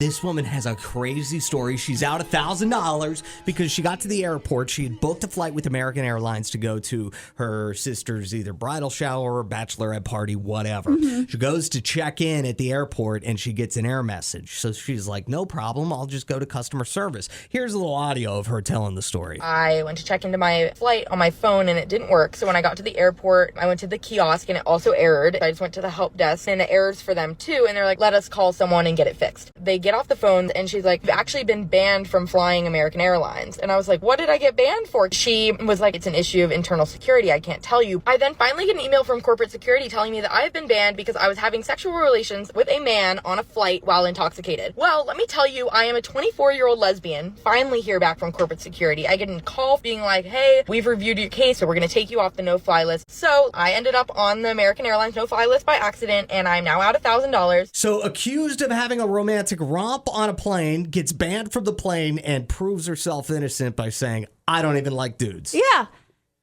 This woman has a crazy story. She's out $1,000 because she got to the airport. She had booked a flight with American Airlines to go to her sister's either bridal shower or bachelorette party, whatever. She goes to check in at the airport and she gets an error message. So she's like, no problem. I'll just go to customer service. Here's a little audio of her telling the story. I went to check into my flight on my phone and it didn't work. So when I got to the airport, I went to the kiosk and it also errored. I just went to the help desk and it errors for them too. And they're like, let us call someone and get it fixed. They get off the phone and she's like, you've actually been banned from flying American Airlines. And I was like, what did I get banned for? She was like, it's an issue of internal security. I can't tell you. I then finally get an email from corporate security telling me that I have been banned because I was having sexual relations with a man on a flight while intoxicated. Well, let me tell you, I am a 24-year-old lesbian. Finally hear back from corporate security. I get a call being like, hey, we've reviewed your case, so we're going to take you off the no-fly list. So I ended up on the American Airlines no-fly list by accident, and I'm now out $1,000. So accused of having a romantic romp on a plane, gets banned from the plane, and proves herself innocent by saying, I don't even like dudes. Yeah.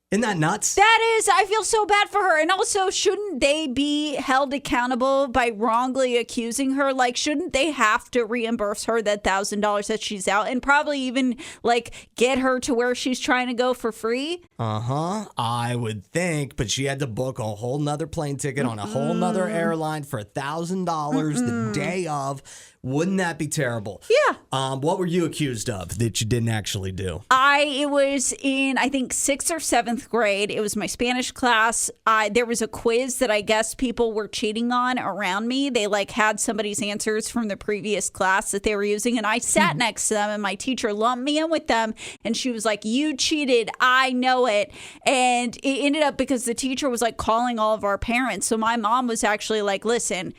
Isn't that nuts? That is, I feel so bad for her. And also, shouldn't they be held accountable by wrongly accusing her? Like, shouldn't they have to reimburse her that $1,000 that she's out and probably even, like, get her to where she's trying to go for free? I would think, but she had to book a whole nother plane ticket on a whole nother airline for $1,000 the day of. Wouldn't that be terrible? Yeah. What were you accused of that you didn't actually do? It was in, I think, 6th or 7th grade. It was my Spanish class. There was a quiz that I guess people were cheating on around me. They like had somebody's answers from the previous class that they were using. And I sat next to them and my teacher lumped me in with them. And she was like, you cheated. I know it. And it ended up because the teacher was like calling all of our parents. So my mom was actually like, listen,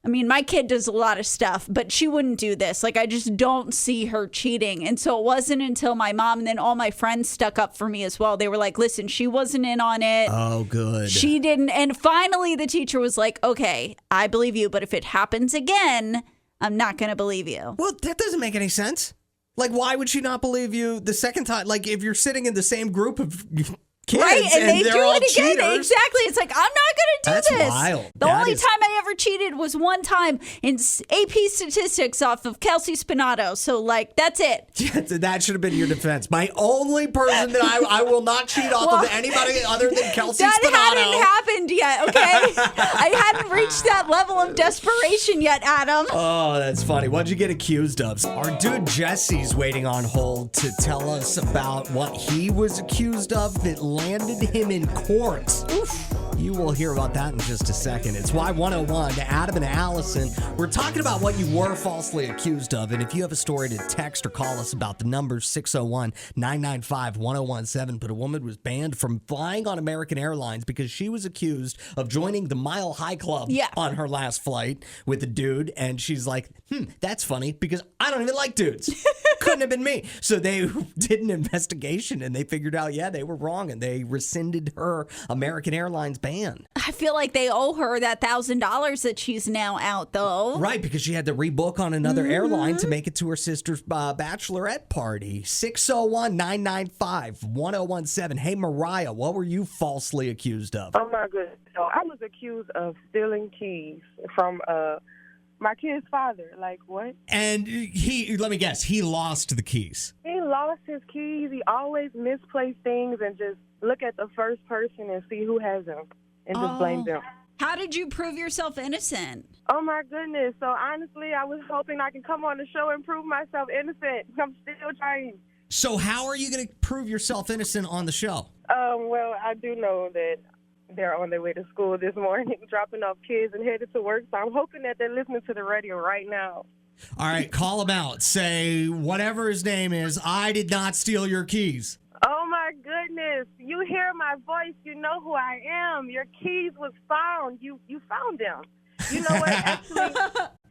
I mean, my kid does a lot of stuff, but she wouldn't do this. Like, I just don't see her cheating. And so it wasn't until my mom and then all my friends stuck up for me as well. They were like, listen, she wasn't in on it. Oh, good. She didn't. And finally, the teacher was like, okay, I believe you. But if it happens again, I'm not going to believe you. Well, that doesn't make any sense. Like, why would she not believe you the second time? Like, if you're sitting in the same group of kids, right, and they do it again. Cheaters. Exactly. It's like, I'm not going to do That's this. wild. The only time I ever cheated was one time in AP statistics off of Kelsey Spinato. So, like, that's it. Yeah, that should have been your defense. My only person that I will not cheat off of anybody other than Kelsey Spinato. That hadn't happened yet, okay? I hadn't reached that level of desperation yet, Adam. Oh, that's funny. What'd you get accused of? Our dude Jesse's waiting on hold to tell us about what he was accused of that landed him in court. Oof. You will hear about that in just a second. It's Y101, Adam and Allison. We're talking about what you were falsely accused of. And if you have a story to text or call us about, the number's 601-995-1017. But a woman was banned from flying on American Airlines because she was accused of joining the Mile High Club on her last flight with a dude. And she's like, that's funny because I don't even like dudes. Couldn't have been me. So they did an investigation and they figured out, they were wrong. And they rescinded her American Airlines ban. I feel like they owe her that $1,000 that she's now out, though. Right, because she had to rebook on another airline to make it to her sister's bachelorette party. 601-995-1017. Hey, Mariah, what were you falsely accused of? Oh, my goodness. So I was accused of stealing keys from my kid's father. Like, what? And let me guess, he lost the keys. He lost his keys. He always misplaced things and just look at the first person and see who has them and just blame them. How did you prove yourself innocent? Oh, my goodness. So, honestly, I was hoping I could come on the show and prove myself innocent. I'm still trying. So how are you going to prove yourself innocent on the show? Well, I do know that they're on their way to school this morning, dropping off kids and headed to work. So I'm hoping that they're listening to the radio right now. All right, call him out. Say, whatever his name is, I did not steal your keys. Oh, my goodness. You hear my voice. You know who I am. Your keys was found. You found them. You know what?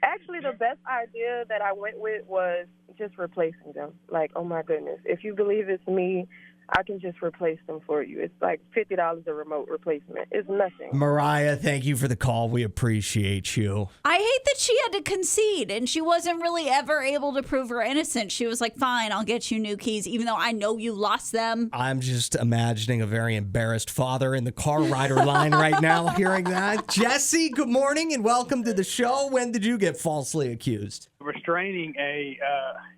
Actually, the best idea that I went with was just replacing them. Like, oh, my goodness. If you believe it's me, I can just replace them for you. It's like $50 a remote replacement. It's nothing. Mariah, thank you for the call. We appreciate you. I hate that she had to concede and she wasn't really ever able to prove her innocence. She was like, fine, I'll get you new keys, even though I know you lost them. I'm just imagining a very embarrassed father in the car rider line right now hearing that. Jesse, good morning and welcome to the show. When did you get falsely accused? Restraining a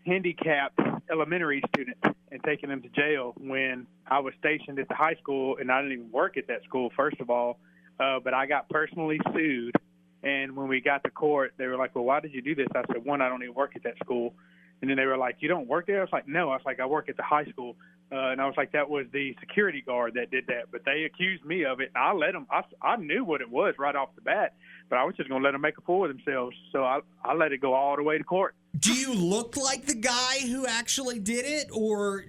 handicapped elementary student and taking him to jail when I was stationed at the high school, and I didn't even work at that school, first of all, but I got personally sued. And when we got to court, they were like, well, why did you do this? I said, one, I don't even work at that school. And then they were like, you don't work there? I was like, no. I was like, I work at the high school. And I was like, that was the security guard that did that. But they accused me of it. And I let them. I knew what it was right off the bat, but I was just going to let them make a fool of themselves. So I let it go all the way to court. Do you look like the guy who actually did it, or?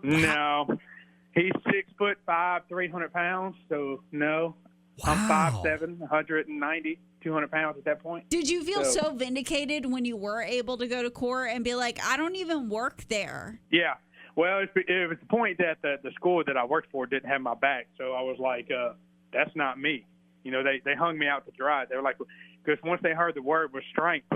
No. He's 6'5", 300 pounds. So no. Wow. I'm 5'7", 190, 200 pounds at that point. Did you feel so vindicated when you were able to go to court and be like, I don't even work there? Yeah. Well, it was the point that the school that I worked for didn't have my back. So I was like, that's not me. You know, they hung me out to dry. They were like, because once they heard the word was strength,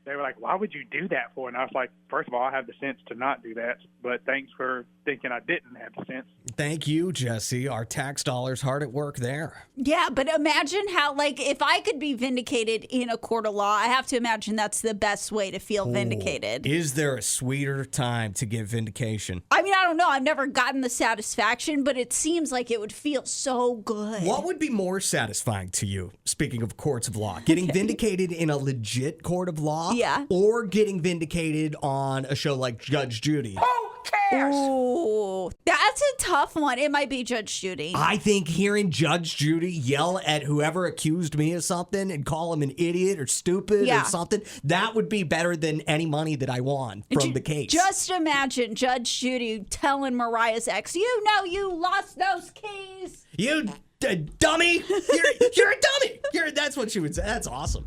they were like, why would you do that for? And I was like, first of all, I have the sense to not do that. But thanks for thinking I didn't have the sense. Thank you, Jesse. Our tax dollars hard at work there. Yeah, but imagine how, like, if I could be vindicated in a court of law, I have to imagine that's the best way to feel vindicated. Is there a sweeter time to give vindication? I mean, I don't know. I've never gotten the satisfaction, but it seems like it would feel so good. What would be more satisfying to you, speaking of courts of law? Getting vindicated in a legit court of law? Yeah. Or getting vindicated on a show like Judge Judy? Ooh, that's a tough one. It might be Judge Judy. I think hearing Judge Judy yell at whoever accused me of something and call him an idiot or stupid or something, that would be better than any money that I won from the case. Just imagine Judge Judy telling Mariah's ex, you know you lost those keys. You dummy. You're a dummy. That's what she would say. That's awesome.